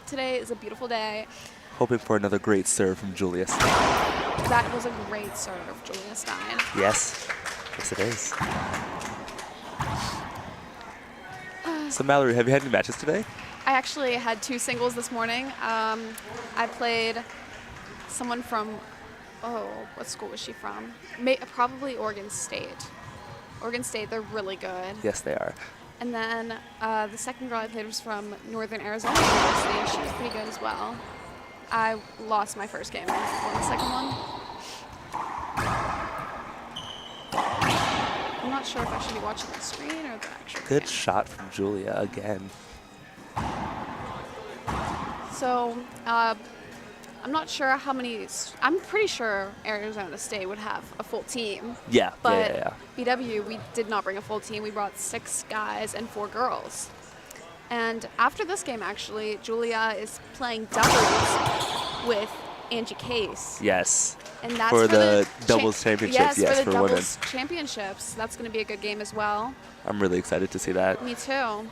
Today is a beautiful day. Hoping for another great serve from Julia Stein. That was a great serve, Julia Stein. Yes. Yes, it is. So, Mallory, have you had any matches today? I actually had 2 singles this morning. I played someone from, what school was she from? Probably Oregon State. Oregon State, they're really good. Yes, they are. And then the second girl I played was from Northern Arizona University, and she was pretty good as well. I lost my first game. I won the second one. I'm not sure if I should be watching the screen or the actual Good game. shot from Julia again. So, I'm not sure how many. I'm pretty sure Arizona State would have a full team. Yeah, But yeah. BW, we did not bring a full team. We brought 6 guys and 4 girls. And after this game, actually, Julia is playing doubles with Angie Case. Yes. And that's for the doubles championships, yes, for the women. doubles championships. That's going to be a good game as well. I'm really excited to see that. Me too.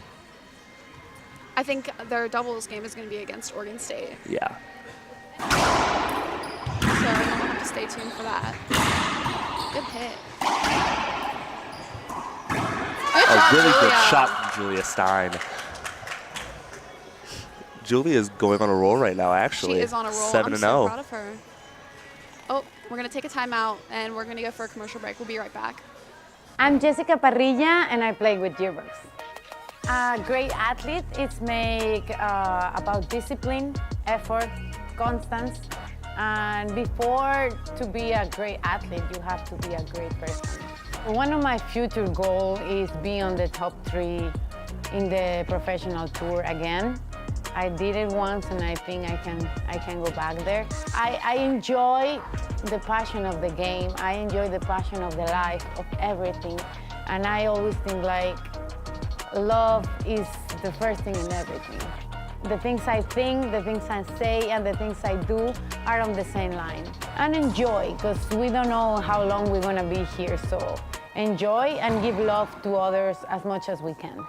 I think their doubles game is going to be against Oregon State. Yeah. So we'll have to stay tuned for that. Good hit. Good job, Really Julia. good shot from Julia Stein. Julia is going on a roll right now, actually. She is on a roll. 7-0. I'm so proud of her. Oh, we're going to take a timeout, and we're going to go for a commercial break. We'll be right back. I'm Jessica Parrilla, and I play with Gearbox. A great athlete is about discipline, effort, constance, and before to be a great athlete, you have to be a great person. One of my future goals is be on the top 3 in the professional tour again. I did it once, and I think I can go back there. I enjoy the passion of the game. I enjoy the passion of the life, of everything, and I always think like love is the first thing in everything. The things I think, the things I say, and the things I do are on the same line. And enjoy, because we don't know how long we're gonna be here, so enjoy and give love to others as much as we can.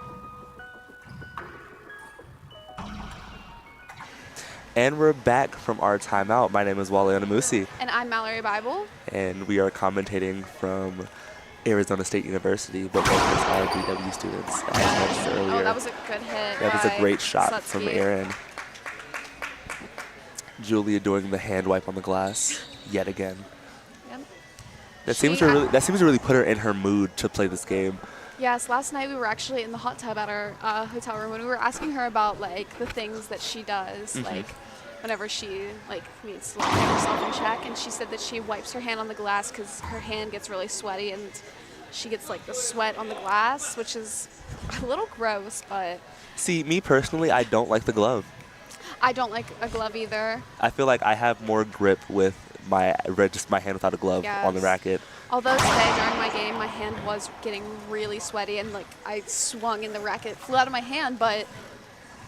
And we're back from our timeout. My name is Wale Anamusi. And I'm Mallory Bible. And we are commentating from Arizona State University, but both of us are BW students, as mentioned earlier. Oh, that was a good hit. That was a great shot Slutsky. from Aaron. Julia doing the hand wipe on the glass yet again. Yep. That seems to really put her in her mood to play this game. Yes, last night we were actually in the hot tub at our hotel room, and we were asking her about like the things that she does, like whenever she needs to get herself in check. And she said that she wipes her hand on the glass because her hand gets really sweaty, and she gets like the sweat on the glass, which is a little gross. But See, me personally, I don't like the glove. I don't like a glove either. I feel like I have more grip with just my hand without a glove on the racket. Although today during my game, my hand was getting really sweaty, and like I swung and the racket flew out of my hand, but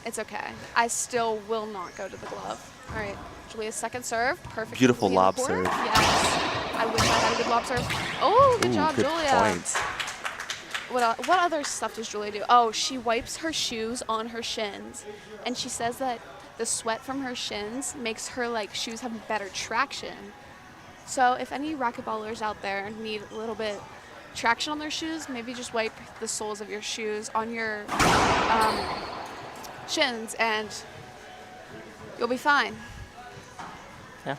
it's okay. I still will not go to the glove. All right, Julia's second serve, perfect. Beautiful lob serve. Yes, I wish I had a good lob serve. Oh, good job, good Julia. Points. What other stuff does Julia do? Oh, she wipes her shoes on her shins, and she says that the sweat from her shins makes her shoes have better traction. So if any racquetballers out there need a little bit traction on their shoes, maybe just wipe the soles of your shoes on your shins and you'll be fine. Yeah.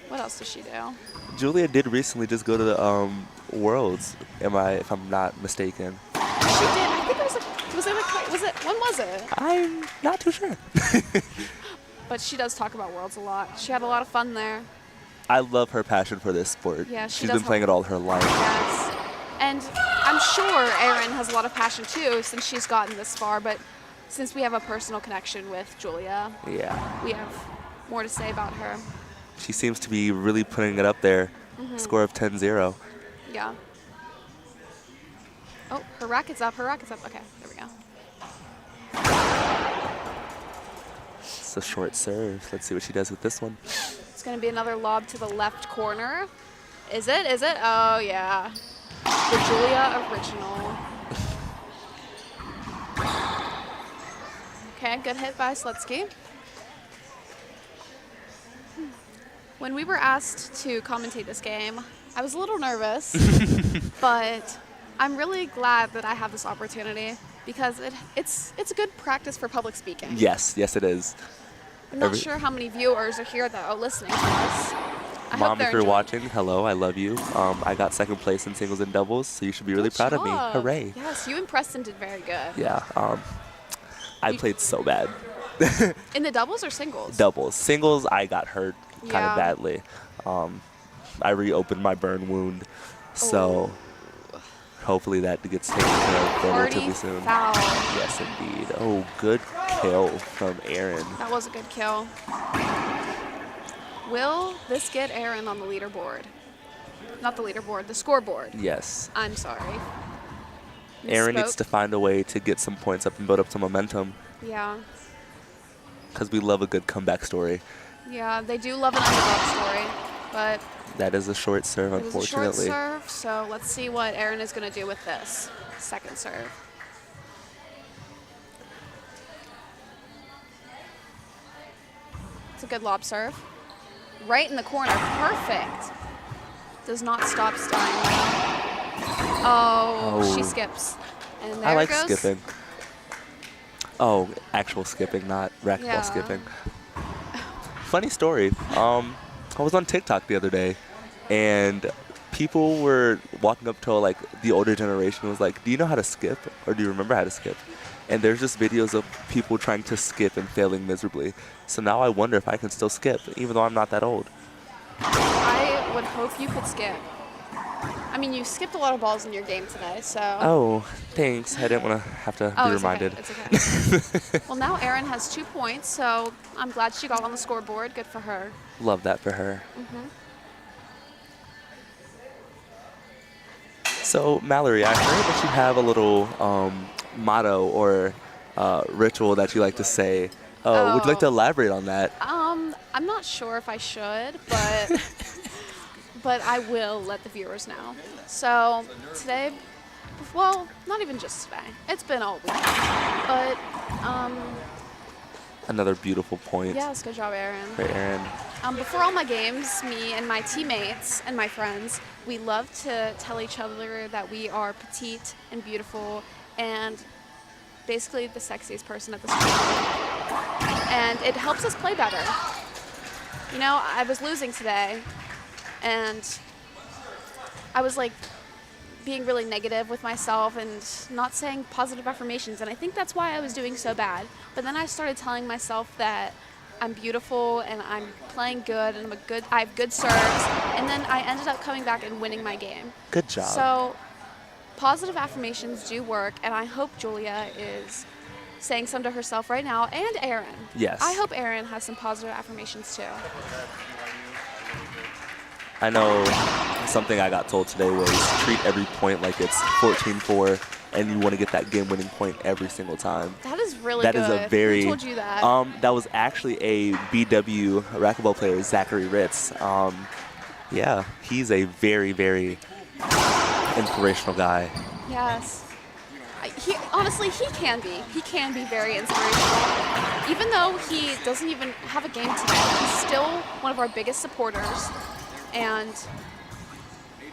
What else does she do? Julia did recently just go to the Worlds, if I'm not mistaken. She did. I think when was it? I'm not too sure. But she does talk about Worlds a lot. She had a lot of fun there. I love her passion for this sport. Yeah, She's been playing it all her life. Yes. And I'm sure Erin has a lot of passion too since she's gotten this far, but since we have a personal connection with Julia, Yeah. we have more to say about her. She seems to be really putting it up there. Score of 10-0. Yeah. Oh, her racket's up. Okay, there we go. It's a short serve. Let's see what she does with this one. It's going to be another lob to the left corner. Is it? Oh, yeah. The Julia original. Okay, good hit by Slutsky. When we were asked to commentate this game, I was a little nervous, but I'm really glad that I have this opportunity because it's a good practice for public speaking. Yes, it is. I'm not sure how many viewers are here though listening to us. I hope Mom, they're if you're enjoying. watching, hello, I love you. I got second place in singles and doubles, so you should be really Good proud of me. job. Hooray. Yes, you and Preston did very good. Yeah, I played so bad. In the doubles or singles? Doubles. Singles, I got hurt kind Yeah. of badly. I reopened my burn wound, so hopefully that gets taken care of relatively Party soon. foul. Yes, indeed. Oh, good kill from Aaron. That was a good kill. Will this get Aaron on the leaderboard? Not the leaderboard, the scoreboard. Yes. I'm sorry. Aaron needs Misspoke. to find a way to get some points up and build up some momentum Yeah. because we love a good comeback story. Yeah, they do love an underdog story, but That is a short serve, it was a short unfortunately. serve, so let's see what Aaron is going to do with this second serve. It's a good lob serve. Right in the corner, perfect. Does not stop Stein. Oh, she Oh. skips. And there I like it goes. skipping. Oh, actual skipping, not racquetball Yeah. skipping. Funny story. I was on TikTok the other day, and people were walking up to like the older generation and was like, "Do you know how to skip, or do you remember how to skip?" And there's just videos of people trying to skip and failing miserably. So now I wonder if I can still skip, even though I'm not that old. I would hope you could skip. I mean, you skipped a lot of balls in your game today, so. Oh, thanks. I didn't want to have to be It's reminded. okay. It's okay. Well, now Erin has 2 points, so I'm glad she got on the scoreboard. Good for her. Love that for her. So, Mallory, I heard that you have a little motto or ritual that you like to say. Would you like to Oh. elaborate on that? I'm not sure if I should, but but I will let the viewers know. So today, well, not even just today. It's been all week, but Another beautiful point. yes, good job, Erin. For Aaron. Before all my games, me and my teammates and my friends, we love to tell each other that we are petite and beautiful and basically the sexiest person at the school. And it helps us play better. You know, I was losing today, and I was like being really negative with myself and not saying positive affirmations, and I think that's why I was doing so bad. But then I started telling myself that I'm beautiful and I'm playing good and I have good serves, and then I ended up coming back and winning my game. Good job. So positive affirmations do work, and I hope Julia is saying some to herself right now, and Erin. Yes. I hope Erin has some positive affirmations too. I know something I got told today was treat every point like it's 14-4, and you want to get that game-winning point every single time. That is really That good. is a very. Who told you that? That was actually a BW racquetball player, Zachary Ritz. Yeah, he's a very, very inspirational guy. Yes. Honestly, he can be. He can be very inspirational. Even though he doesn't even have a game today, he's still one of our biggest supporters. And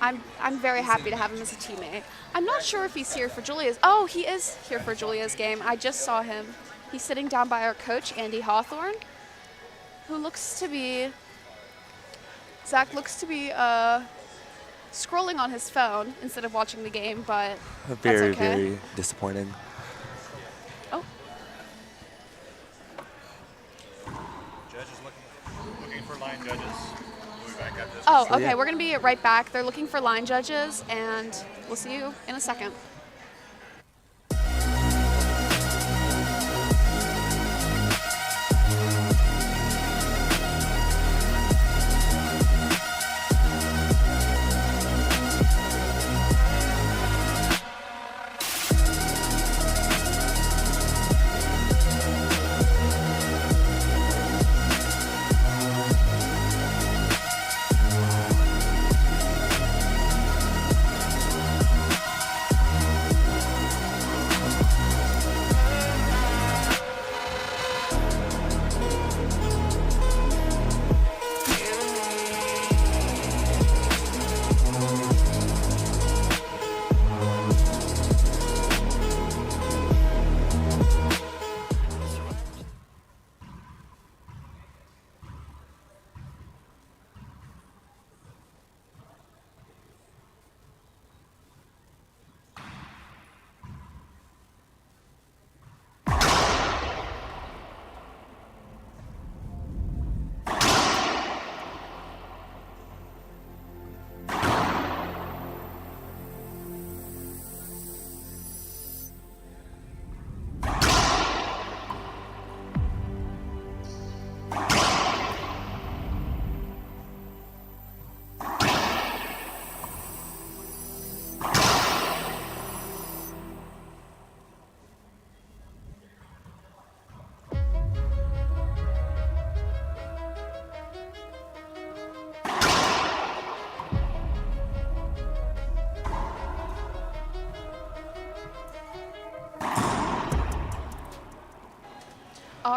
I'm very happy to have him as a teammate. I'm not sure if he's here for Julia's. Oh, he is here for Julia's game. I just saw him. He's sitting down by our coach, Andy Hawthorne, who looks to be, Zach looks to be scrolling on his phone instead of watching the game, but Very, that's okay. very disappointing. Oh, Judges looking for line judges. We'll be back after this. oh, So, okay. yeah. We're gonna be right back. They're looking for line judges, and we'll see you in a second.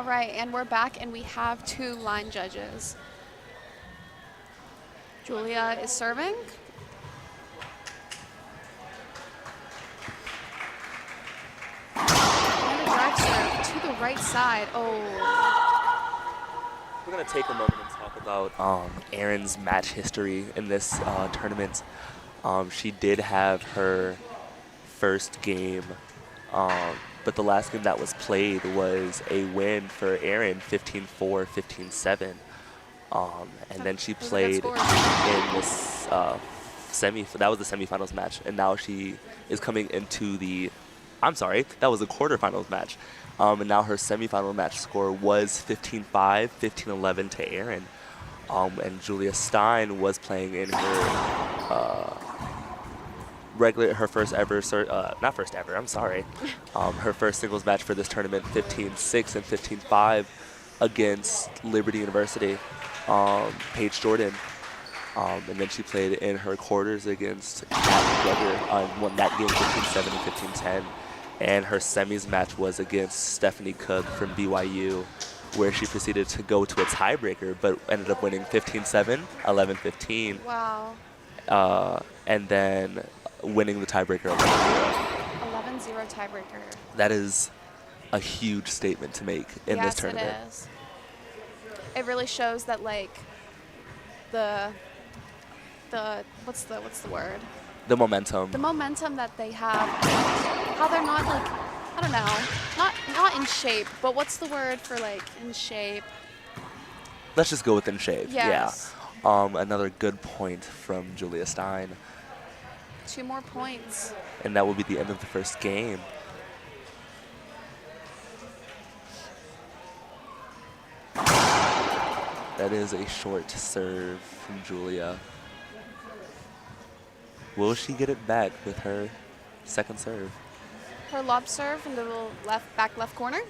All right, and we're back, and we have 2 line judges. Julia is serving. And a drive serve to the right side. Oh, We're going to take a moment and talk about Erin's match history in this tournament. She did have her first game, but the last game that was played was a win for Erin, 15-4, 15-7. And then she Those are good played scores. in this that was the semifinals match, and now she is coming into the, I'm sorry, that was the quarterfinals match. And now her semifinal match score was 15-5, 15-11 to Erin. And Julia Stein was playing in her her first ever, not first ever, I'm sorry, her first singles match for this tournament, 15-6 and 15-5 against Liberty University, Paige Jordan. And then she played in her quarters against Kat McGregor, won that game 15-7 and 15-10. And her semis match was against Stephanie Cook from BYU, where she proceeded to go to a tiebreaker, but ended up winning 15-7, 11-15. wow. And then winning the tiebreaker 11-0. 11-0 tiebreaker. That is a huge statement to make in this tournament. Yes, it is. It really shows that, like, the what's the word? The momentum. The momentum that they have, how they're not, like, I don't know, not in shape, but what's the word for, like, in shape? Let's just go with in shape. Yes. Yeah. Another good point from Julia Stein. 2 more points. And that will be the end of the first game. That is a short serve from Julia. Will she get it back with her second serve? Her lob serve in the back left corner.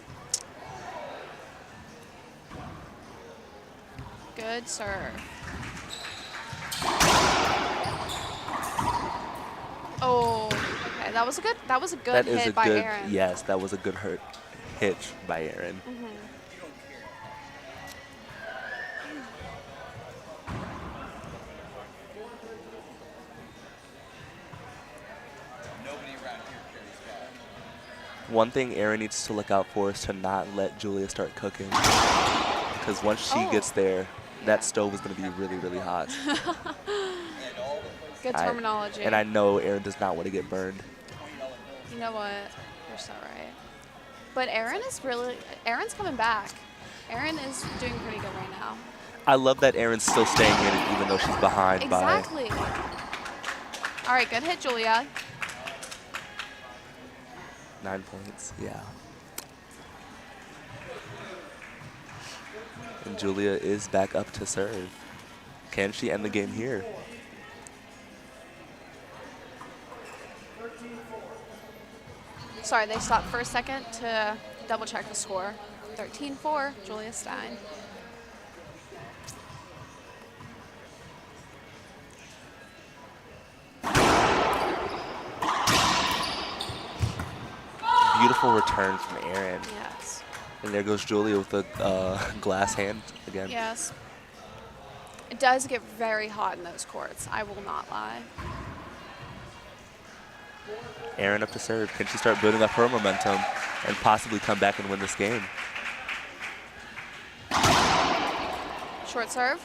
Good serve. Oh, okay. That was a good hit by Erin. Yes, that was a good hit by Erin. One thing Erin needs to look out for is to not let Julia start cooking. Because once she gets there, that stove is going to be really, really hot. Good terminology. And I know Erin does not want to get burned. You know what? You're so right. But Erin's coming back. Erin is doing pretty good right now. I love that Erin's still staying in it even though she's behind Exactly. All right, good hit, Julia. 9 points, yeah. And Julia is back up to serve. Can she end the game here? Sorry, they stopped for a second to double check the score. 13-4, Julia Stein. Beautiful return from Erin. Yes. And there goes Julia with the glass hand again. Yes. It does get very hot in those courts, I will not lie. Erin up to serve. Can she start building up her momentum and possibly come back and win this game? Short serve.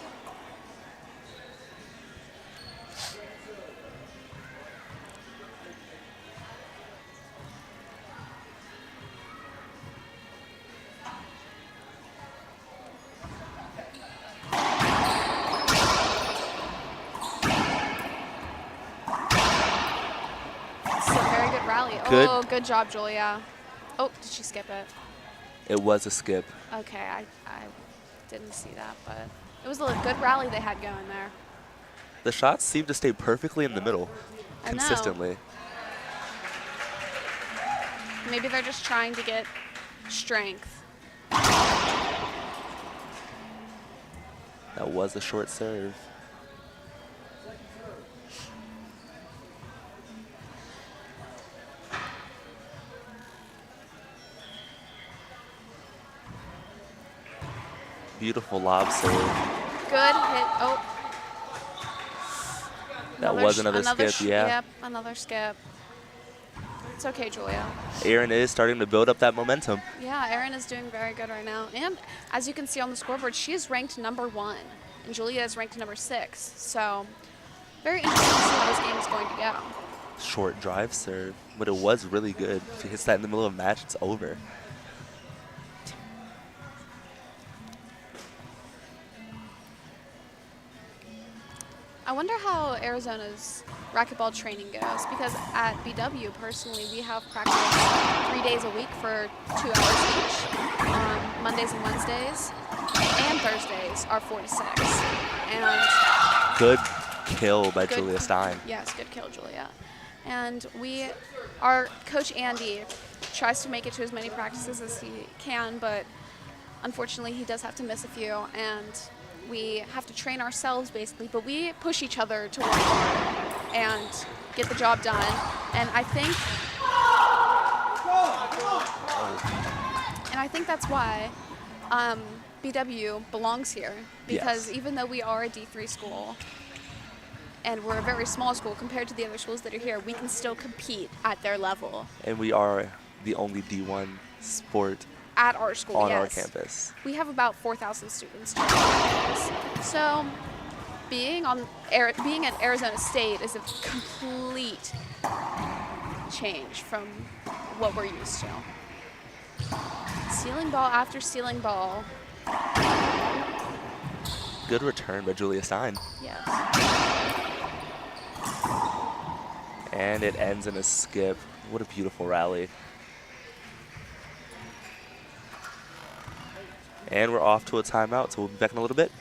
Good. Oh, good job, Julia. Oh, did she skip it? It was a skip. Okay, I didn't see that, but it was a good rally they had going there. The shots seem to stay perfectly in the middle I know. consistently. Maybe they're just trying to get strength. That was a short serve. Beautiful lob serve. Good hit. Oh. That was another skip, yeah. Yep, another skip. It's okay, Julia. Erin is starting to build up that momentum. Yeah, Erin is doing very good right now. And as you can see on the scoreboard, she is ranked #1, and Julia is ranked #6. So very interesting to see how this game is going to go. Short drive serve, but it was really good. If she hits that in the middle of a match, it's over. I wonder how Arizona's racquetball training goes, because at BW, personally, we have practice 3 days a week for 2 hours each. On Mondays and Wednesdays, and Thursdays are 4 to 6. And Good kill by Julia Stein. Yes, good kill, Julia. And our coach Andy tries to make it to as many practices as he can, but unfortunately he does have to miss a few, and we have to train ourselves basically, but we push each other to work hard and get the job done. And I think that's why BW belongs here, because Yes. even though we are a D3 school and we're a very small school compared to the other schools that are here, we can still compete at their level. And we are the only D1 sport At our school, on yes. our campus. We have about 4,000 students on campus. So being at Arizona State is a complete change from what we're used to. Stealing ball after stealing ball. Good return by Julia Stein. Yes. And it ends in a skip. What a beautiful rally. And we're off to a timeout, so we'll be back in a little bit.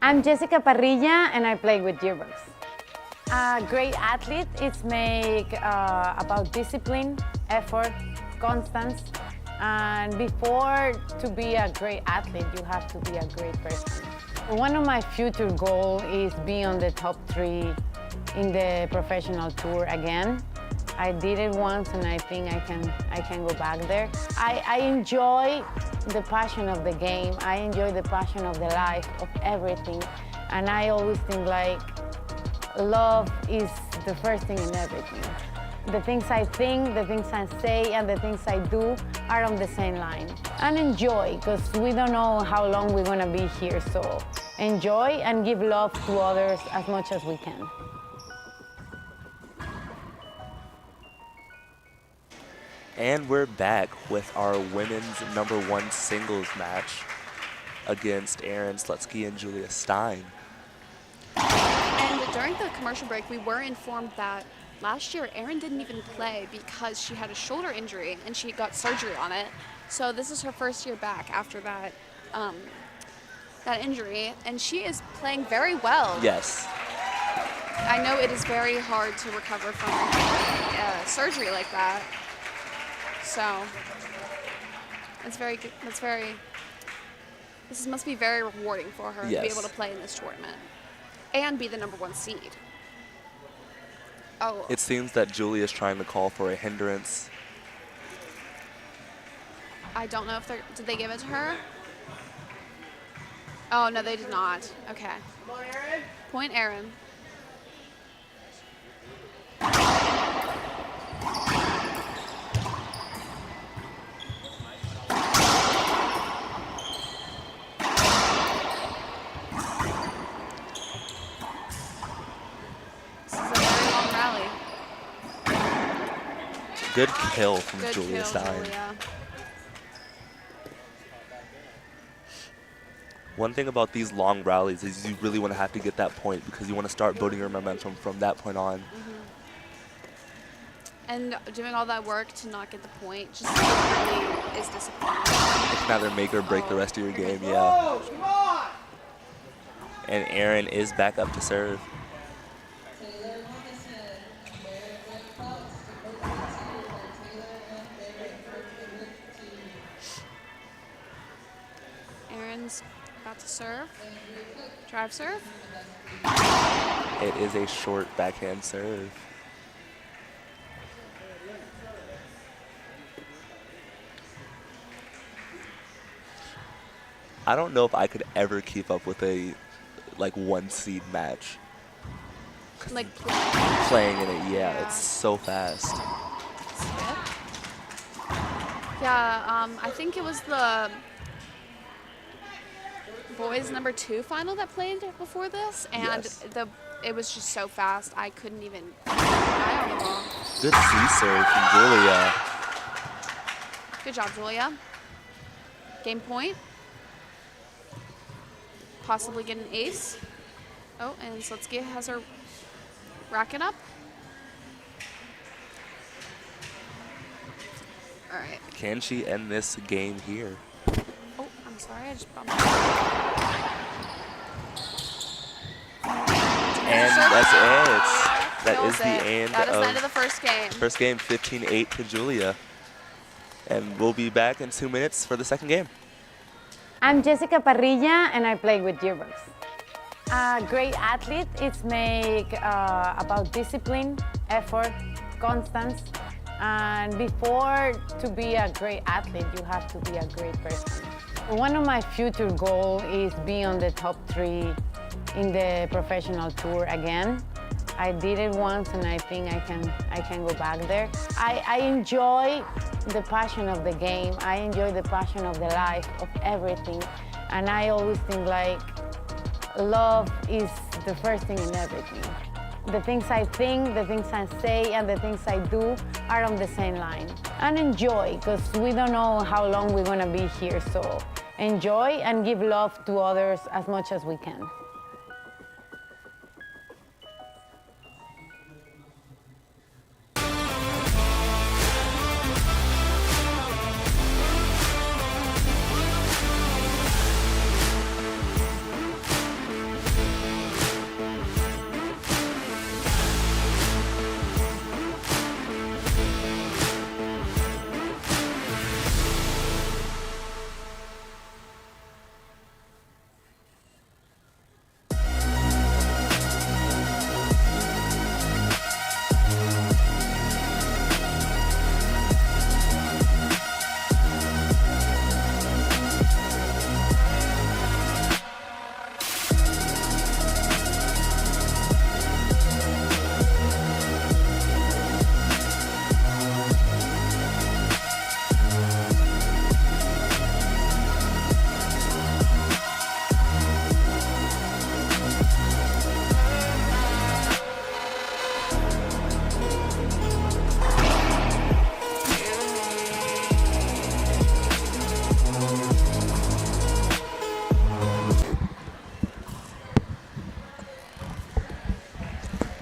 I'm Jessica Parrilla, and I play with yearbooks. A great athlete is make about discipline, effort, constance, and before to be a great athlete, you have to be a great person. One of my future goals is be on the top 3 in the professional tour again. I did it once, and I think I can go back there. I enjoy the passion of the game. I enjoy the passion of the life, of everything, and I always think like love is the first thing in everything. The things I think, the things I say, and the things I do are on the same line. And enjoy, because we don't know how long we're gonna be here, so enjoy and give love to others as much as we can. And we're back with our women's #1 singles match against Erin Slutsky and Julia Stein. And during the commercial break, we were informed that last year Erin didn't even play because she had a shoulder injury and she got surgery on it. So this is her first year back after that that injury, and she is playing very well. Yes. I know it is very hard to recover from surgery like that. So it's very good. This must be very rewarding for her to be Yes. able to play in this tournament and be the #1 seed. Oh. It seems that Julia is trying to call for a hindrance. I don't know if did they give it to her? Oh, no, they did not. Okay. Point Erin. Good kill from Good Julia kill, Stein. Julia. One thing about these long rallies is you really want to have to get that point because you want to start building your momentum from that point on. And doing all that work to not get the point just really is disappointing. It can either make or break the rest of your game, yeah. And Erin is back up to serve. Back to serve. Drive serve. It is a short backhand serve. I don't know if I could ever keep up with a like 1 seed match. Like Playing in it, yeah, it's so fast. skip. Yeah, I think it was the boys number 2 final that played before this, and Yes. it was just so fast I couldn't even keep an eye on the ball. Good C serve from Julia. Good job, Julia. Game point. Possibly get an ace. Oh, and Slitsky has her racket up. All right. Can she end this game here? Oh, I'm sorry, I just bumped. And that's it. That Kills is the it. end That is the of end of the first game. first game, 15-8 to Julia. And we'll be back in 2 minutes for the second game. I'm Jessica Parrilla, and I play with gearbox. A great athlete is make about discipline, effort, constance, and before to be a great athlete, you have to be a great person. One of my future goals is be on the top 3 in the professional tour again. I did it once, and I think I can go back there. I enjoy the passion of the game. I enjoy the passion of the life, of everything. And I always think like love is the first thing in everything. The things I think, the things I say, and the things I do are on the same line. And enjoy, because we don't know how long we're gonna be here. So enjoy and give love to others as much as we can.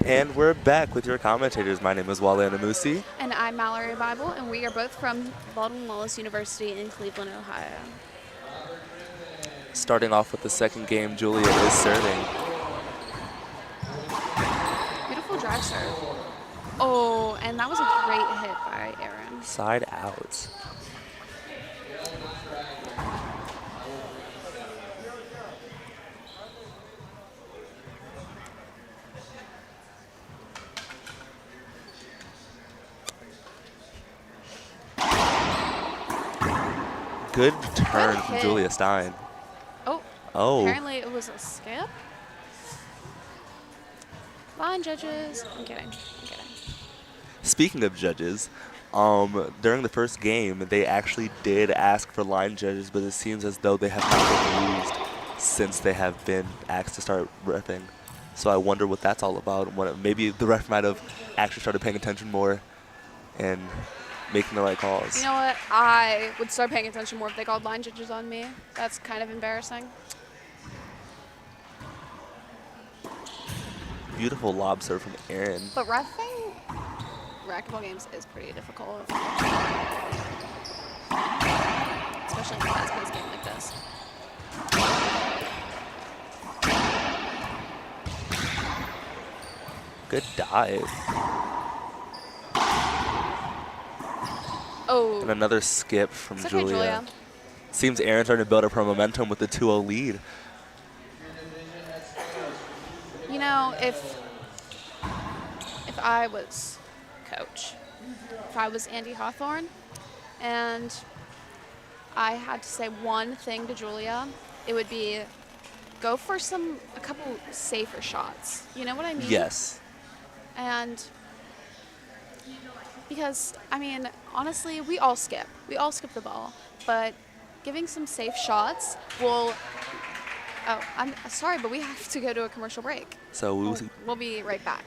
And we're back with your commentators. My name is Wale Anamusi. And I'm Mallory Bible, and we are both from Baldwin Wallace University in Cleveland, Ohio. Starting off with the second game, Julia is serving. Beautiful drive serve. Oh, and that was a great hit by Aaron. Side out. Good turn Good from hit. Julia Stein. Oh, Oh, apparently it was a skip. Line judges. I'm kidding. speaking of judges, during the first game, they actually did ask for line judges, but it seems as though they have not been used since they have been asked to start reffing. So I wonder what that's all about. Maybe the ref might have actually started paying attention more and making the right calls. You know what? I would start paying attention more if they called line judges on me. That's kind of embarrassing. Beautiful lob serve from Aaron. But reffing racquetball games is pretty difficult. Especially in a fast-paced game like this. Good dive. Oh. And another skip from It's okay, Julia. Julia. Seems Aaron's starting to build up her momentum with the 2-0 lead. know, if I was coach, if I was Andy Hawthorne, and I had to say one thing to Julia, it would be go for a couple safer shots. You know what I mean? Yes. And because, I mean, honestly, we all skip. We all skip the ball. But giving some safe shots will... Oh, I'm sorry, but we have to go to a commercial break. So We'll be right back.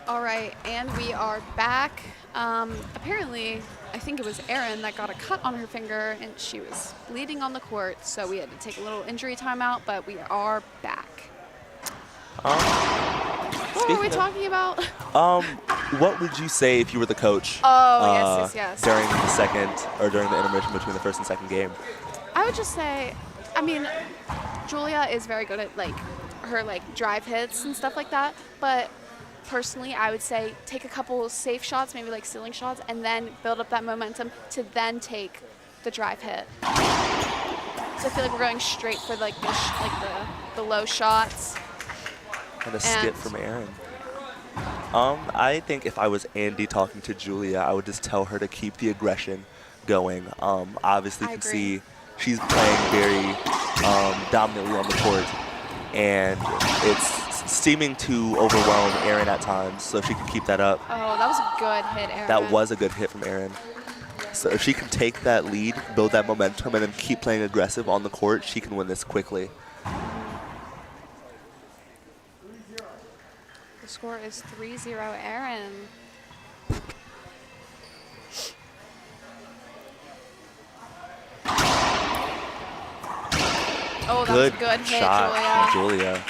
All right, and we are back. Apparently, I think it was Erin that got a cut on her finger, and she was bleeding on the court, so we had to take a little injury timeout, but we are back. What were we talking about? What would you say if you were the coach? Oh, yes. During the second, or during the intermission between the first and second game? I would just say, I mean, Julia is very good at her drive hits and stuff like that, but personally, I would say take a couple safe shots, maybe like ceiling shots, and then build up that momentum to then take the drive hit. So I feel like we're going straight for the low shots. And a skip from Erin. I think if I was Andy talking to Julia, I would just tell her to keep the aggression going. Obviously, you can see she's playing very dominantly on the court, and it's seeming to overwhelm Erin at times, so if she can keep that up. Oh, that was a good hit, Erin. That was a good hit from Erin. So if she can take that lead, build that momentum, and then keep playing aggressive on the court, she can win this quickly. The score is 3-0, Erin. Oh, that was a good hit, shot from Julia.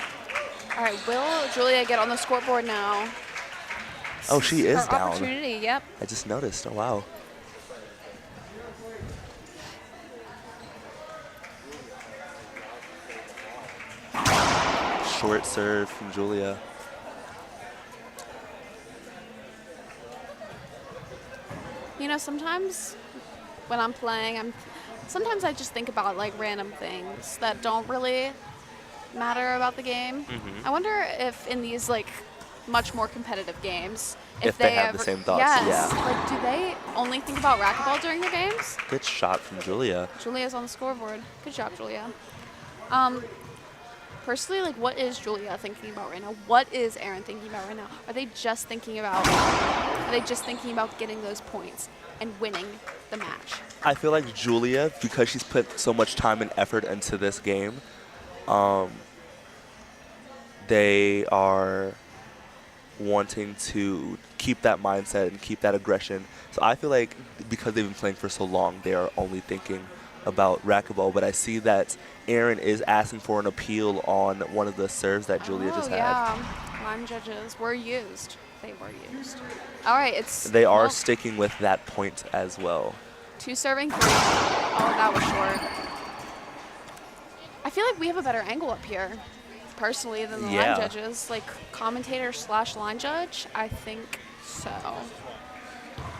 All right, will Julia get on the scoreboard now? Oh, she is her down. Opportunity, yep. I just noticed. Oh, wow. Short serve from Julia. You know, sometimes when I'm playing, sometimes I just think about random things that don't really matter about the game. Mm-hmm. I wonder if in these much more competitive games, if they have the same thoughts. Yes. Yeah. Do they only think about racquetball during their games? Good shot from Julia. Julia's on the scoreboard. Good job, Julia. Personally, what is Julia thinking about right now? What is Erin thinking about right now? Are they just thinking about getting those points and winning the match? I feel like Julia, because she's put so much time and effort into this game, they are wanting to keep that mindset and keep that aggression. So I feel like because they've been playing for so long, they are only thinking about racquetball. But I see that Erin is asking for an appeal on one of the serves that Julia just had. Yeah, line judges were used. They were used. All right, They are sticking with that point as well. 2 serving 3. Oh, that was short. I feel like we have a better angle up here, personally, than the line judges. Commentator / line judge, I think so.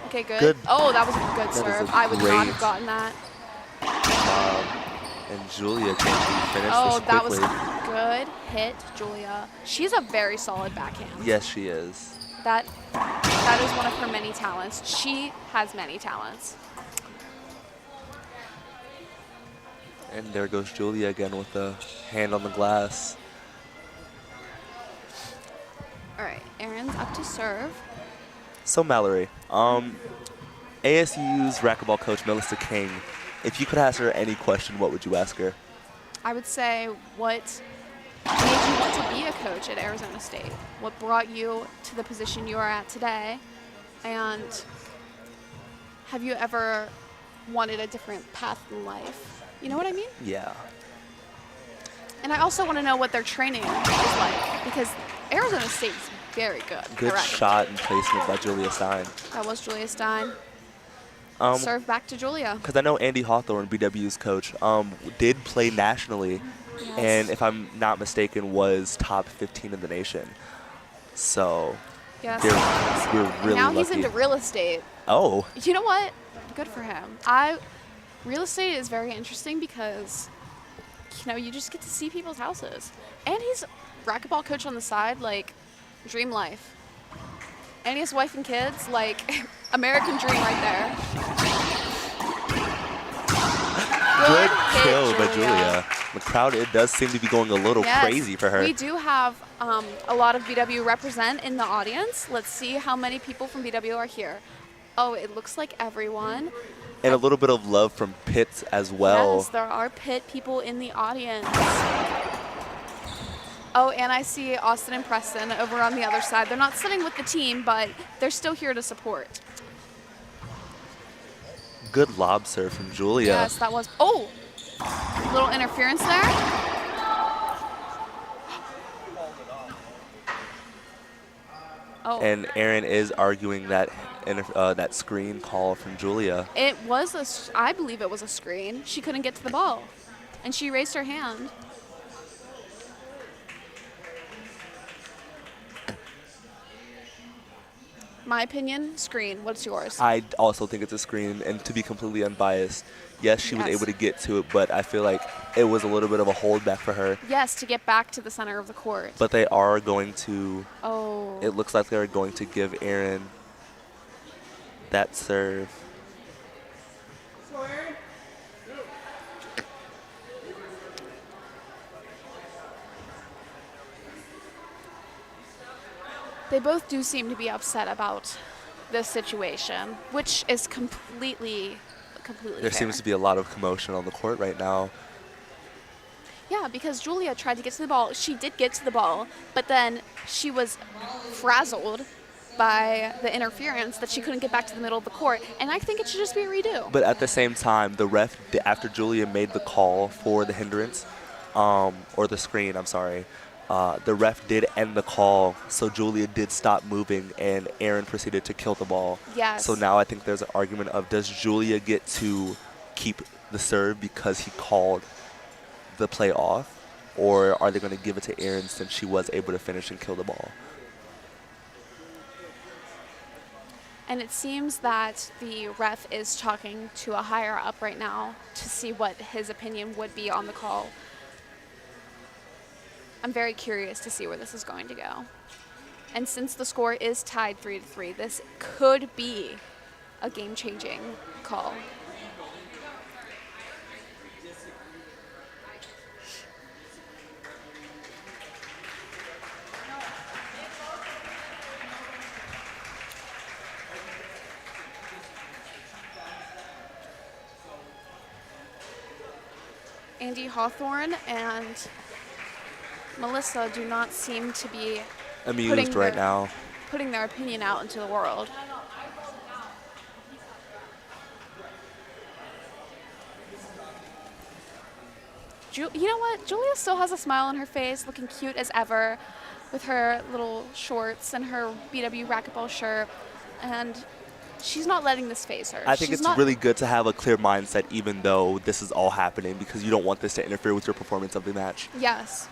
Okay, good. Oh, that was a good serve. I would not have gotten that. And Julia can finish Oh, this that quickly. was a good hit, Julia. She's a very solid backhand. Yes, she is. That is one of her many talents. She has many talents. And there goes Julia again with the hand on the glass. All right, Aaron's up to serve. So Mallory, ASU's racquetball coach Melissa King, if you could ask her any question, what would you ask her? I would say, what made you want to be a coach at Arizona State? What brought you to the position you are at today? And have you ever wanted a different path in life? You know what I mean? Yeah. And I also want to know what their training is like, because Arizona State's very good. Good at shot and placement by Julia Stein. That was Julia Stein. Serve back to Julia. Because I know Andy Hawthorne, BW's coach, did play nationally, Yes. and if I'm not mistaken, was top 15 in the nation. So Yes. we're really Now lucky. he's into real estate. Oh, You know what? Good for him. Real estate is very interesting because, you just get to see people's houses. And he's racquetball coach on the side, like, dream life. And he has wife and kids, like, American dream right there. good hit, kill by Julia. The crowd, it does seem to be going a little Yes. crazy for her. We do have a lot of BW represent in the audience. Let's see how many people from BW are here. Oh, it looks like everyone. And a little bit of love from Pitts as well. Yes, there are Pitt people in the audience. Oh, and I see Austin and Preston over on the other side. They're not sitting with the team, but they're still here to support. Good lob serve from Julia. Yes, that was. Oh, little interference there. Oh, And Aaron is arguing that that screen call from Julia. it was I believe it was a screen. She couldn't get to the ball, and she raised her hand. My opinion, screen. What's yours? I also think it's a screen, and to be completely unbiased, yes, she was Yes. able to get to it, but I feel like it was a little bit of a holdback for her. Yes, to get back to the center of the court. But they are going to, Oh. it looks like they're going to give Aaron that serve. They both do seem to be upset about this situation, which is completely There fair. seems to be a lot of commotion on the court right now. Yeah, because Julia tried to get to the ball. She did get to the ball, but then she was frazzled by the interference that she couldn't get back to the middle of the court, and I think it should just be a redo. But at the same time, the ref, after Julia made the call for the hindrance, or the screen, I'm sorry, the ref did end the call, so Julia did stop moving, and Aaron proceeded to kill the ball. Yes. So now I think there's an argument of, does Julia get to keep the serve because he called the play off, or are they going to give it to Aaron since she was able to finish and kill the ball? And it seems that the ref is talking to a higher up right now to see what his opinion would be on the call. I'm very curious to see where this is going to go. And since the score is tied 3-3, this could be a game-changing call. Andy Hawthorne and Melissa do not seem to be Amused right now. putting their opinion out into the world. You know what? Julia still has a smile on her face, looking cute as ever with her little shorts and her BW racquetball shirt. And she's not letting this phase her. I think She's it's really good to have a clear mindset even though this is all happening, because you don't want this to interfere with your performance of the match. Yes.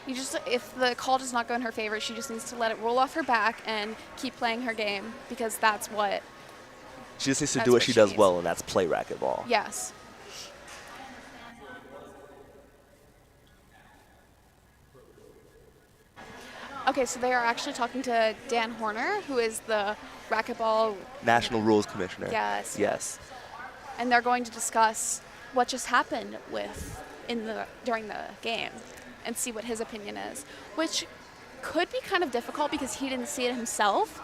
If the call does not go in her favor, she just needs to let it roll off her back and keep playing her game, because that's what, She just needs to That's do what what she she does needs. well, and that's play racquetball. yes. Okay, so they are actually talking to Dan Horner, who is the racquetball, National Rules Commissioner. Yes. Yes. and they're going to discuss what just happened during the game and see what his opinion is, which could be kind of difficult because he didn't see it himself.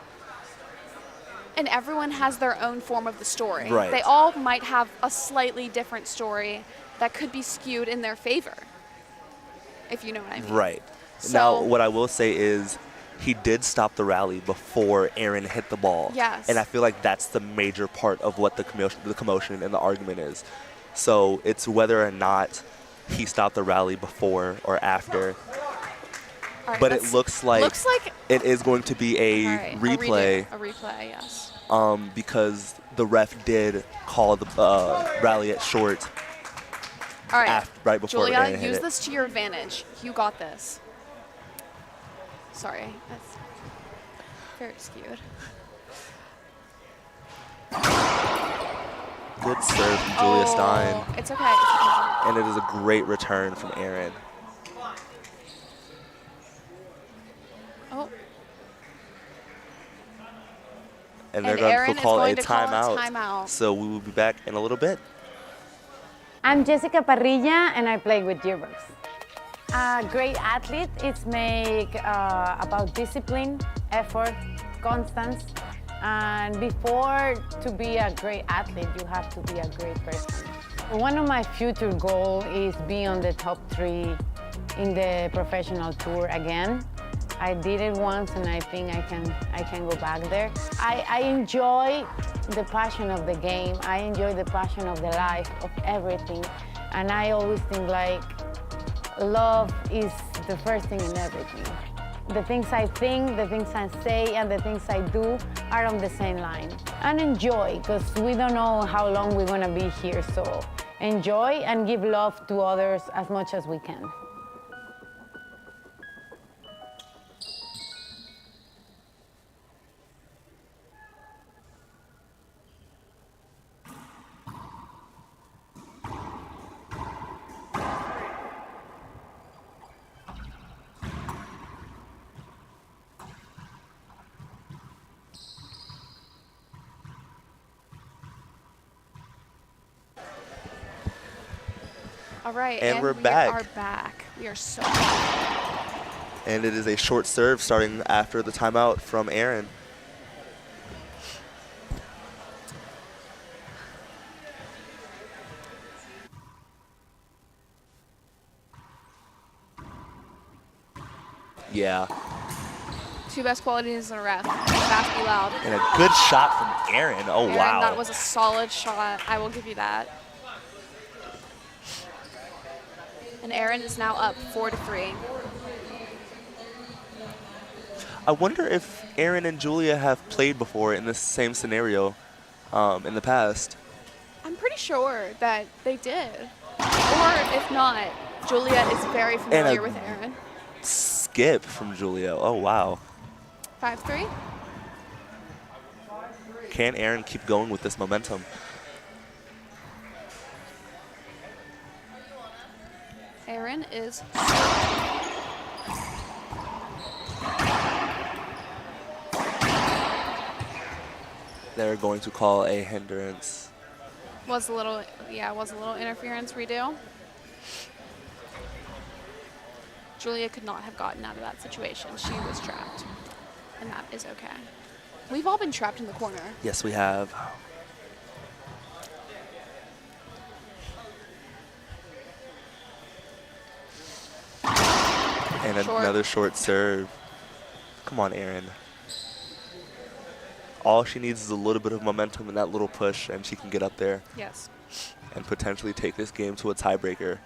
And everyone has their own form of the story. Right. They all might have a slightly different story that could be skewed in their favor, if you know what I mean. Right. So, Now, what I will say is he did stop the rally before Aaron hit the ball. Yes. And I feel like that's the major part of what the commotion and the argument is. So it's whether or not he stopped the rally before or after. all right, But it looks like it is going to be a all right, replay. A replay, yes. Because the ref did call the rally at short All right, right before Julia, Aaron hit use it. this to your advantage. You got this. Sorry, that's very skewed. Good serve from Julia Stein. It's okay. It's okay. And it is a great return from Aaron. Oh, And they're And going Aaron to is call a going to call a timeout. timeout. So we will be back in a little bit. I'm Jessica Parrilla, and I play with gearbox. A great athlete is make about discipline, effort, constance, and before to be a great athlete, you have to be a great person. One of my future goals is be on the top 3 in the professional tour again. I did it once, and I think I can go back there. I enjoy the passion of the game. I enjoy the passion of the life, of everything. And I always think like love is the first thing in everything. The things I think, the things I say, and the things I do are on the same line. And enjoy, because we don't know how long we're gonna be here. So enjoy and give love to others as much as we can. all right. And we're we back. are back. We are so back. And it is a short serve starting after the timeout from Aaron. Yeah. 2 best qualities in a ref. Fast, be loud. And a good shot from Aaron. Oh, Aaron, wow. that was a solid shot. I will give you that. And Aaron is now up 4-3. I wonder if Aaron and Julia have played before in this same scenario in the past. I'm pretty sure that they did. Or if not, Julia is very familiar with Aaron. Skip from Julia. Oh, wow. 5-3. Can Aaron keep going with this momentum? Aaron is. They're going to call a hindrance. Was a little interference redo. Julia could not have gotten out of that situation. She was trapped, and that is okay. We've all been trapped in the corner. Yes, we have. And another short serve. Come on, Aaron. All she needs is a little bit of momentum and that little push, and she can get up there. Yes. And potentially take this game to a tiebreaker.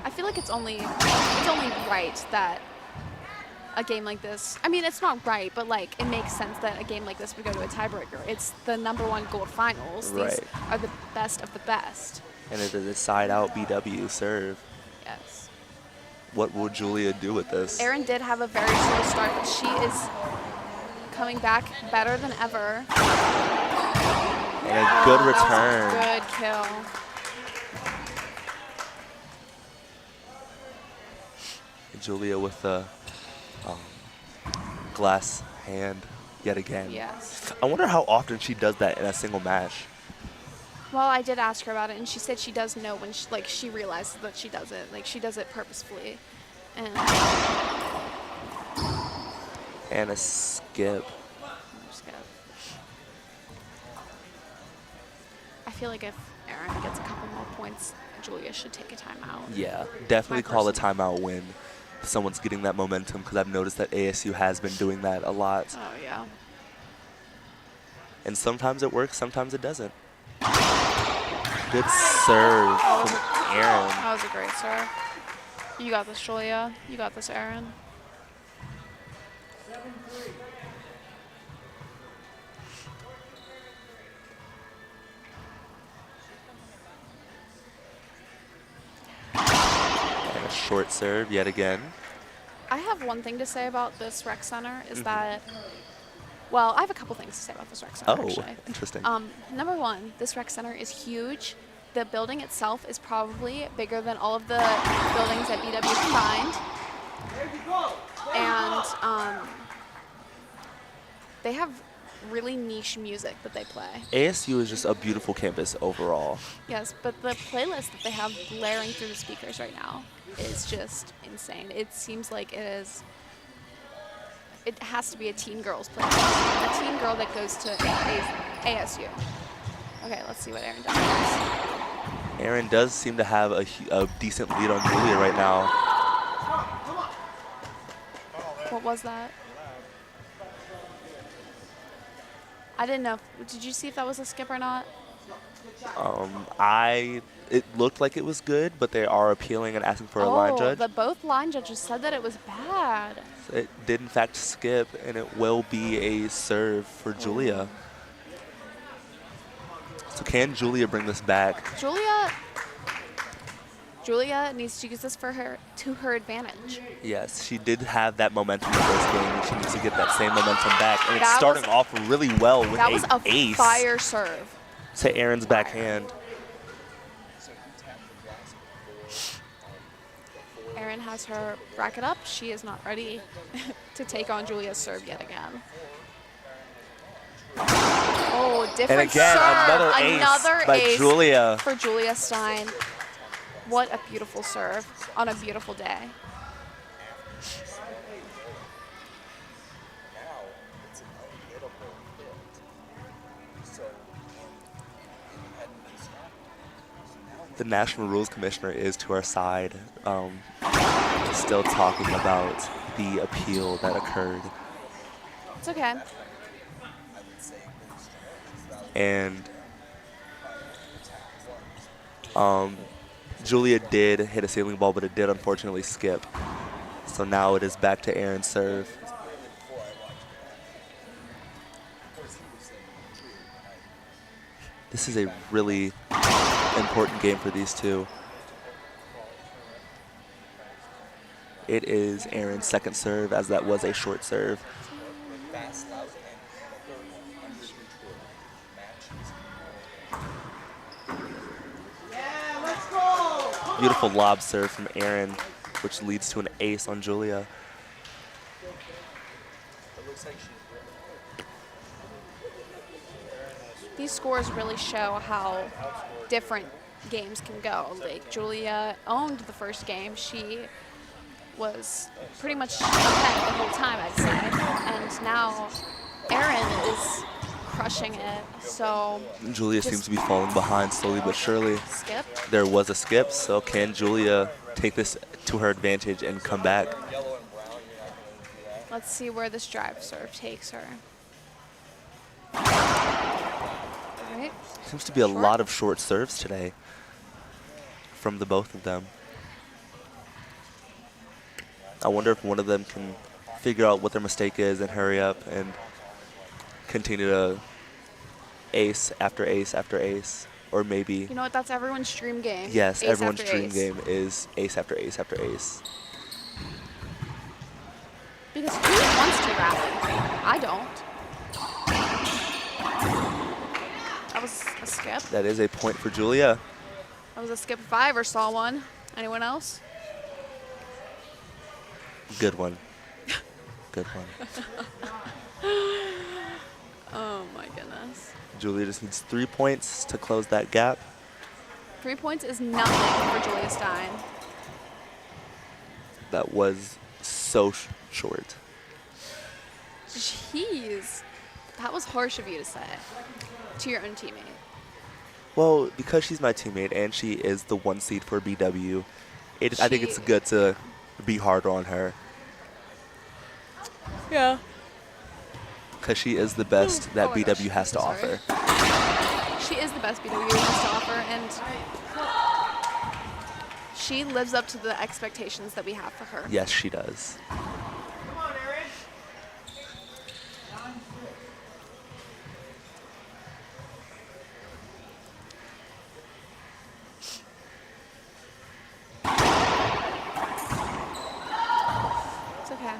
I feel like it's only right that a game like this, I mean, it's not right, but like it makes sense that a game like this would go to a tiebreaker. It's the #1 gold finals. Right. These are the best of the best. And it is a side-out BW serve. Yes. What will Julia do with this? Erin did have a very slow start, but she is coming back better than ever. And a good return. That was a good kill. Julia with the glass hand. yet again. Yes. I wonder how often she does that in a single match. Well, I did ask her about it, and she said she does know when she realizes that she does it. Like, she does it purposefully. And And a skip. I feel like if Erin gets a couple more points, Julia should take a timeout. Yeah, definitely My call a personal- timeout when someone's getting that momentum, because I've noticed that ASU has been doing that a lot. Oh, yeah. And sometimes it works, sometimes it doesn't. Good serve from Erin. That was a great serve. You got this, Julia. You got this, Erin. And a short serve yet again. I have one thing to say about this rec center is that, well, I have a couple things to say about this rec center, Oh, actually. interesting. Number one, this rec center is huge. The building itself is probably bigger than all of the buildings at BW combined. And they have really niche music that they play. ASU is just a beautiful campus overall. Yes, but the playlist that they have blaring through the speakers right now is just insane. It seems like it has to be a teen girls playlist. A teen girl that goes to ASU. Okay, let's see what Erin does. Erin does seem to have a decent lead on Julia right now. What was that? I didn't know. Did you see if that was a skip or not? It looked like it was good, but they are appealing and asking for a line judge. Both line judges said that it was bad. It did in fact skip, and it will be a serve for Julia. So can Julia bring this back? Julia needs to use this to her advantage. Yes, she did have that momentum in the first game. She needs to get that same momentum back, and it's That starting off really well with That was an a ace fire serve. to Erin's backhand. Erin has her racket up. She is not ready to take on Julia's serve yet again. Oh, different And again, serve. another ace by ace Julia. for Julia Stein. What a beautiful serve on a beautiful day. The National Rules Commissioner is to our side, still talking about the appeal that occurred. It's okay. And Julia did hit a ceiling ball, but it did unfortunately skip. So now it is back to Erin's serve. This is a really important game for these two. It is Erin's second serve, as that was a short serve. Beautiful lob serve from Erin, which leads to an ace on Julia. These scores really show how different games can go. Like, Julia owned the first game. She was pretty much ahead the whole time, I'd say. And now Erin is crushing it. So Julia just seems to be falling behind slowly but surely. skip. There was a skip, so can Julia take this to her advantage and come back? Let's see where this drive serve takes her. All right. Seems to be a lot of short serves today from the both of them. I wonder if one of them can figure out what their mistake is and hurry up and continue to ace after ace after ace, or maybe. You know what? That's everyone's dream game. Yes, Ace everyone's after dream ace. game is ace after ace after ace. Because who wants to rally? I don't. That was a skip. That is a point for Julia. That was a skip if I ever saw one. Anyone else? Good one. Good one. Oh my goodness. Julia just needs 3 points to close that gap. 3 points is nothing for Julia Stein. That was so short. Jeez. That was harsh of you to say to your own teammate. Well, because she's my teammate and she is the 1 seed for BW, I think it's good to be harder on her. Yeah. Because she is the best that Oh my BW gosh, has to I'm so sorry. offer. She is the best BW has to offer, and she lives up to the expectations that we have for her. Yes, she does. It's okay.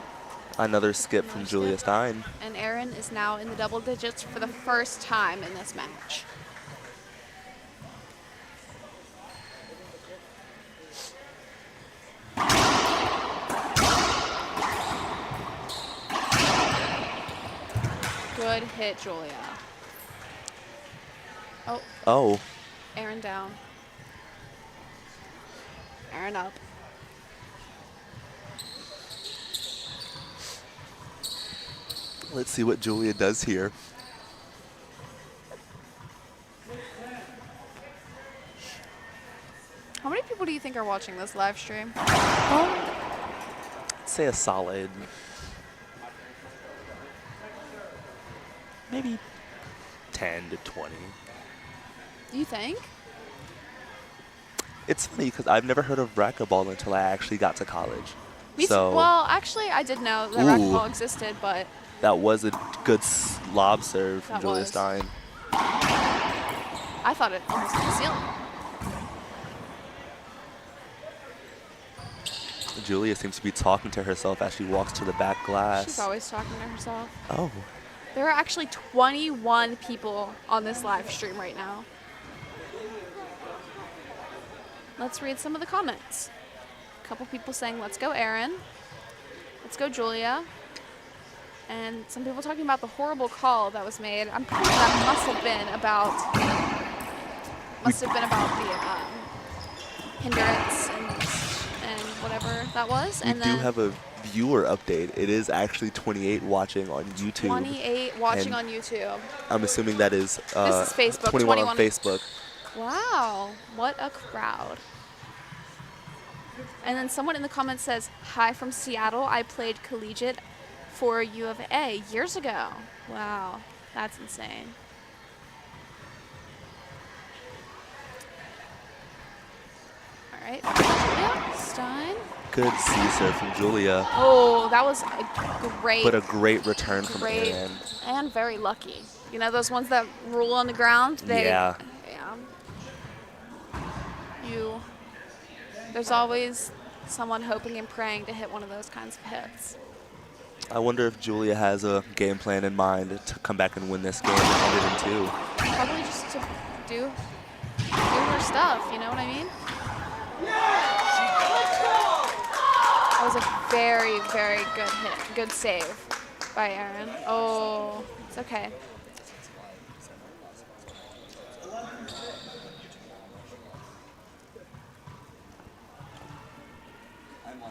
Another skip from Julia Stein. And Erin is now in the double digits for the first time in this match. Good hit, Julia. Oh, Oh, Erin down. Erin up. let's see what Julia does here. How many people do you think are watching this live stream? Say a solid, maybe 10 to 20. You think? It's funny because I've never heard of racquetball until I actually got to college. Me So too. Well, actually, I did know that Ooh. racquetball existed, but that was a good lob serve from That Julia was. Stein. I thought it almost hit the ceiling. Julia seems to be talking to herself as she walks to the back glass. She's always talking to herself. Oh, There are actually 21 people on this live stream right now. Let's read some of the comments. A couple people saying, let's go Erin. Let's go Julia. And some people talking about the horrible call that was made. I'm pretty sure that must have been about the hindrance and whatever that was. we And do then have a viewer update. It is actually 28 watching on YouTube. 28 watching And on YouTube. I'm assuming that is, This is Facebook, 21 on 21. Facebook. Wow, what a crowd. And then someone in the comments says, hi from Seattle. I played collegiate for U of A years ago. Wow, that's insane. All right, Julia Stein. Good C-serve from Julia, Oh, that was a great, but a great return from great, Erin. and very lucky. You know those ones that roll on the ground? Yeah. There's always someone hoping and praying to hit one of those kinds of hits. I wonder if Julia has a game plan in mind to come back and win this game and end it in 2. Probably just to do her stuff, you know what I mean? That was a very, very good hit. Good save by Erin. Oh, it's okay.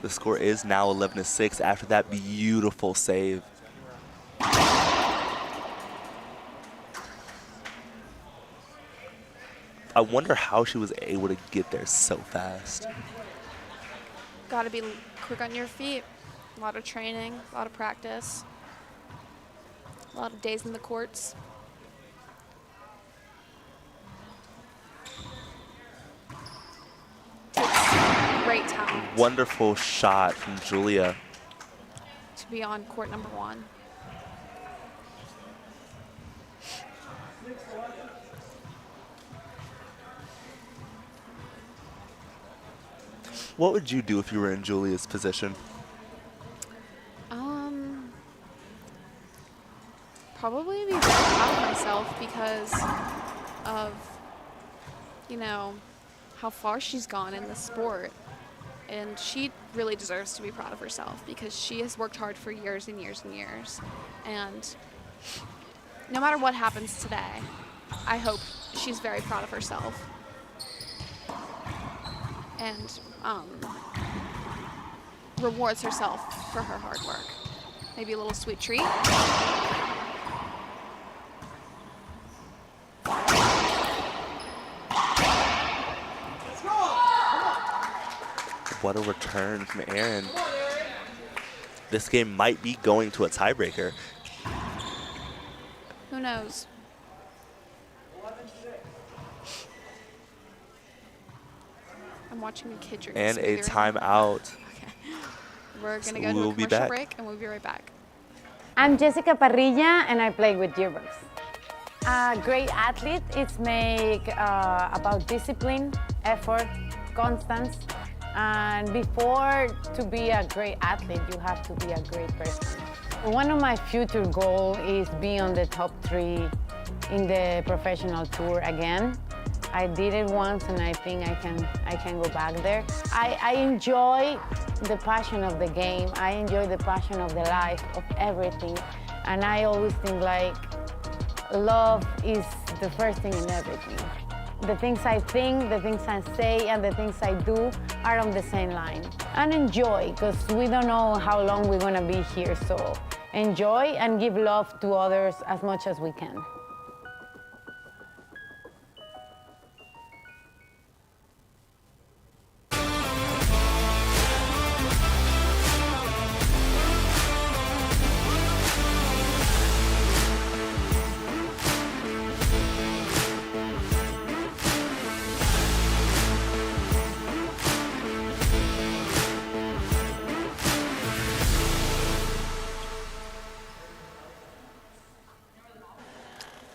The score is now 11-6 after that beautiful save. I wonder how she was able to get there so fast. Gotta be quick on your feet. A lot of training, a lot of practice, a lot of days in the courts. Takes great talent Wonderful shot from Julia. to be on court number 1. What would you do if you were in Julia's position? Probably be very proud of myself because of, you know, how far she's gone in the sport. And she really deserves to be proud of herself because she has worked hard for years and years and years. And, no matter what happens today, I hope she's very proud of herself. And rewards herself for her hard work. Maybe a little sweet treat. What a return from Erin. This game might be going to a tiebreaker. Who knows? I'm watching a kid drink And a smoothie right now. timeout. Okay. We're going to So go to we'll a be commercial back. break, and we'll be right back. I'm Jessica Parrilla, and I play with gearbox. A great athlete is make about discipline, effort, constance, and before to be a great athlete, you have to be a great person. One of my future goals is be on the top 3 in the professional tour again. I did it once, and I think I can go back there. I enjoy the passion of the game. I enjoy the passion of the life, of everything. And I always think like love is the first thing in everything. The things I think, the things I say, and the things I do are on the same line. And enjoy, because we don't know how long we're gonna be here. So enjoy and give love to others as much as we can.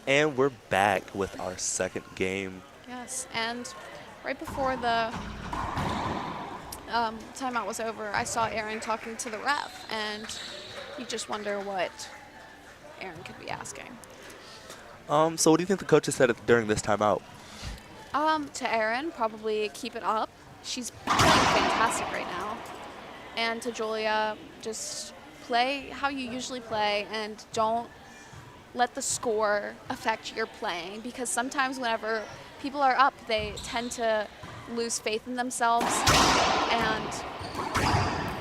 And we're back with our second game. Yes, and right before the timeout was over, I saw Erin talking to the ref, and you just wonder what Erin could be asking. So what do you think the coaches said during this timeout? To Erin, probably keep it up. She's playing fantastic right now. And to Julia, just play how you usually play and don't let the score affect your playing, because sometimes whenever people are up, they tend to lose faith in themselves, and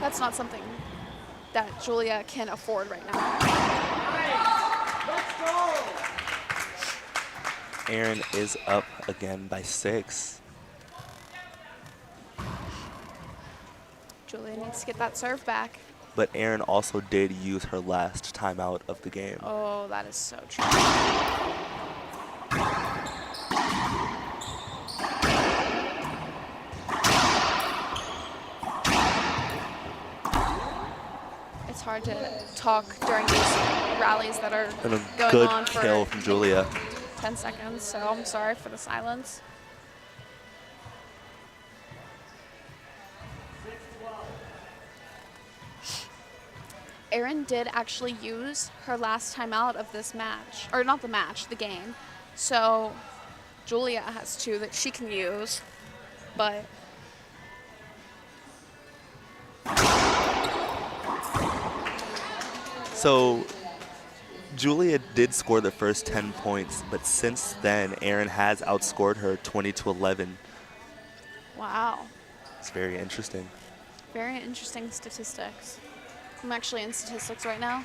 that's not something that Julia can afford right now. Erin is up again by 6. Julia needs to get that serve back. But Erin also did use her last timeout of the game. Oh, that is so true. It's hard to talk during these rallies that are And a going good on for kill from Julia. 10 seconds, so I'm sorry for the silence. Erin did actually use her last timeout of this match, or not the match, the game. So Julia has 2 that she can use, but So Julia did score the first 10 points, but since then, Erin has outscored her 20-11. wow, It's very interesting. very interesting statistics. I'm actually in statistics right now.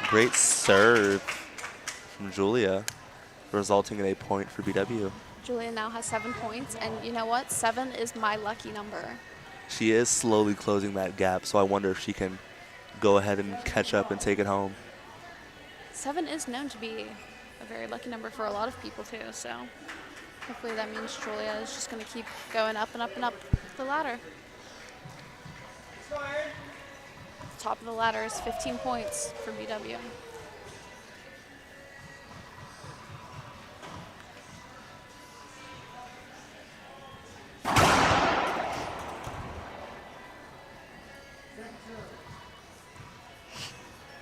Great serve from Julia, resulting in a point for BW. Julia now has 7 points, and you know what? 7 is my lucky number. She is slowly closing that gap, so I wonder if she can go ahead and catch up and take it home. 7 is known to be a very lucky number for a lot of people too, so hopefully that means Julia is just going to keep going up and up and up the ladder. Top of the ladder is 15 points for BW.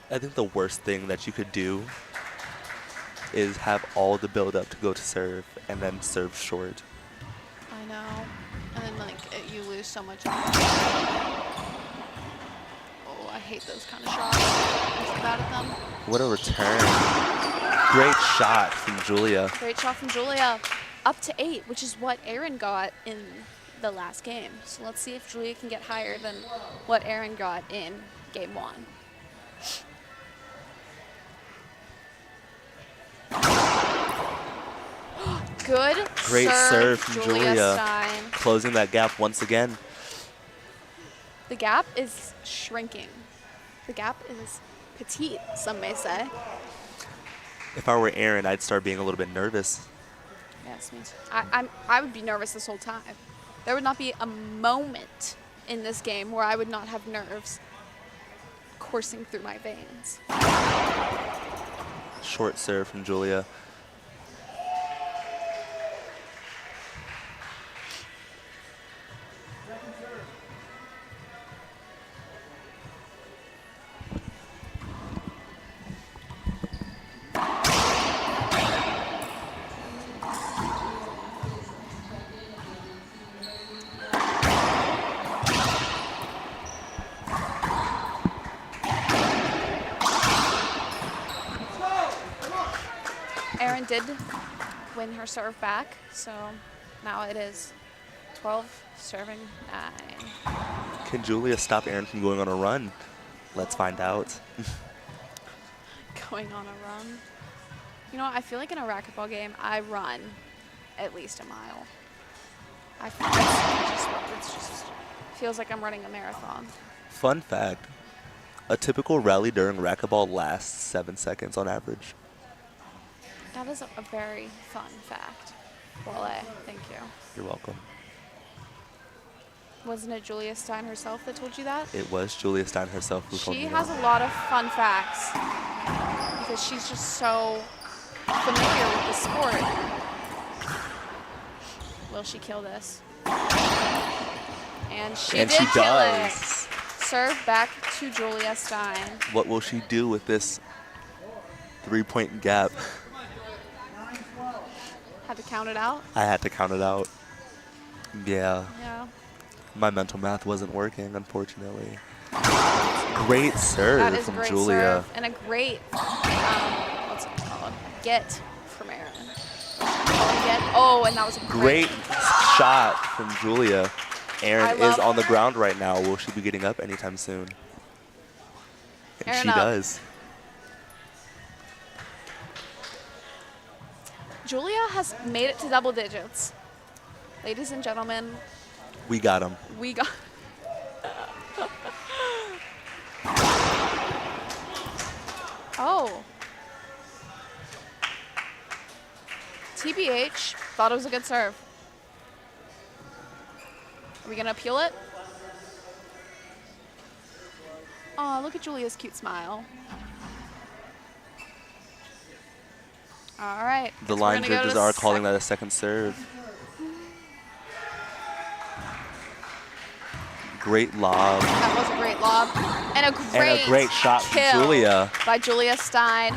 I think the worst thing that you could do is have all the build up to go to serve and then serve short. I know. And then like you lose so much. Oh, I hate those kind of shots. I'm so bad at them. What a return. Great shot from Julia. Great shot from Julia. Up to 8, which is what Erin got in the last game. So let's see if Julia can get higher than what Erin got in game 1. Good Great serve from Julia Julia. Stein. Closing that gap once again. The gap is shrinking. The gap is petite, some may say. If I were Erin, I'd start being a little bit nervous. Yes, me too. I would be nervous this whole time. There would not be a moment in this game where I would not have nerves coursing through my veins. Short serve from Julia. Erin did win her serve back, so now it is 12 serving 9. Can Julia stop Erin from going on a run? Let's find out. Going on a run. You know, I feel like in a racquetball game, I run at least a mile. I feel it just feels like I'm running a marathon. Fun fact, a typical rally during racquetball lasts 7 seconds on average. That is a very fun fact. Wale, thank you. You're welcome. Wasn't it Julia Stein herself that told you that? It was Julia Stein herself who told me She that. has a lot of fun facts because she's just so familiar with the sport. Will she kill this? And she And did she kill does. it. Serve back to Julia Stein. What will she do with this 3-point gap? Had to count it out. I had to count it out. Yeah, Yeah. my mental math wasn't working, unfortunately. Great serve That is from great Julia. serve and a great, what's it called? Get from Erin. Oh, and that was a Great shot from Julia. Erin I is love on the her. ground right now. Will she be getting up anytime soon? And Erin she up. does. Julia has made it to double digits. Ladies and gentlemen, We got him. we got. Oh. TBH thought it was a good serve. Are we gonna appeal it? Oh, look at Julia's cute smile. All right. The guess we're line gonna go to judges the are calling that a second serve. Great lob. That was a great lob. And a great shot from kill Julia. by Julia Stein.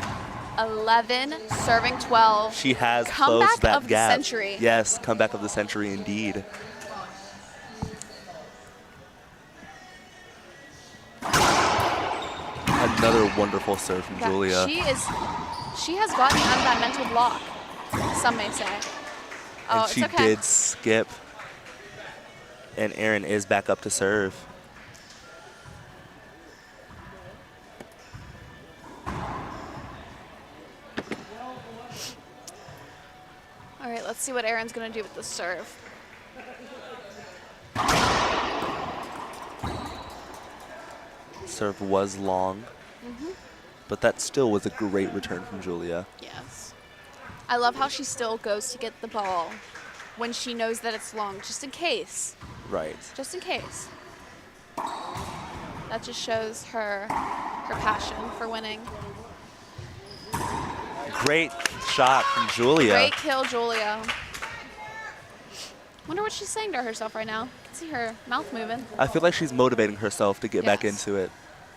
11, serving 12. She has Comeback closed that of the gap. century. Yes, comeback of the century indeed. Another wonderful serve from Yeah, Julia. She has gotten out of that mental block, some may say. Oh, And she it's okay. did skip. And Erin is back up to serve. All right, let's see what Erin's gonna do with the serve. Serve was long, but that still was a great return from Julia. Yes. I love how she still goes to get the ball when she knows that it's long, just in case. Right. Just in case. That just shows her passion for winning. Great shot from Julia. Great kill, Julia. Wonder what she's saying to herself right now. I can see her mouth moving. I feel like she's motivating herself to get back Yes. into it.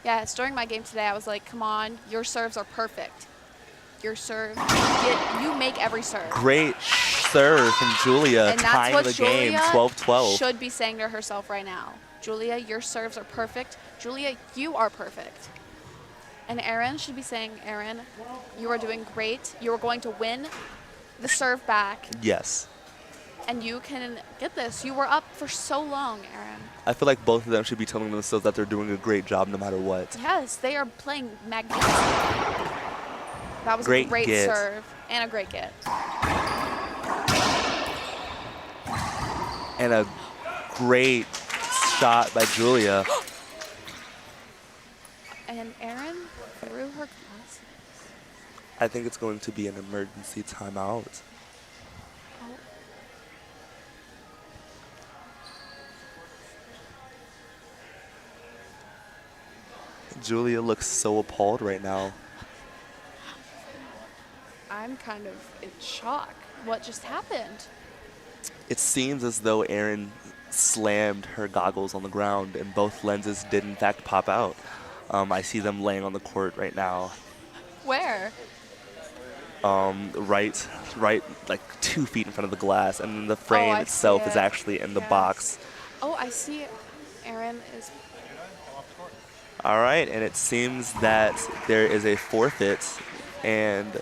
Yes, during my game today, I was like, come on, your serves are perfect. your serve. You make every serve. Great serve from Julia, And that's tying what the game Julia 12-12. should be saying to herself right now. Julia, your serves are perfect. Julia, you are perfect. And Erin should be saying, Erin, you are doing great. You are going to win the serve back. Yes. And you can get this. You were up for so long, Erin. I feel like both of them should be telling themselves that they're doing a great job no matter what. Yes, they are playing magnificent. That was Great a great get. serve and a great get. And a great shot by Julia. And Erin threw her glasses. I think it's going to be an emergency timeout. Oh. Julia looks so appalled right now. I'm kind of in shock. What just happened? It seems as though Erin slammed her goggles on the ground and both lenses did in fact pop out. I see them laying on the court right now. Where? Right like 2 feet in front of the glass, and then the frame I itself see is it. actually in the Yes. box. Oh, I see. Erin is. All right, and it seems that there is a forfeit, and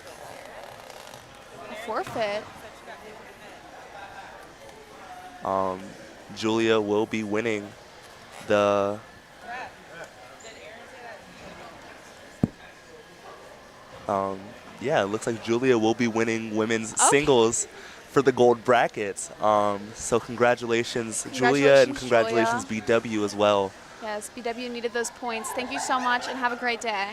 A forfeit. Julia will be winning the yeah, it looks like Julia will be winning women's singles for the gold brackets. So congratulations, Julia, and congratulations, Julia. BW as well. Yes, BW needed those points. Thank you so much and have a great day.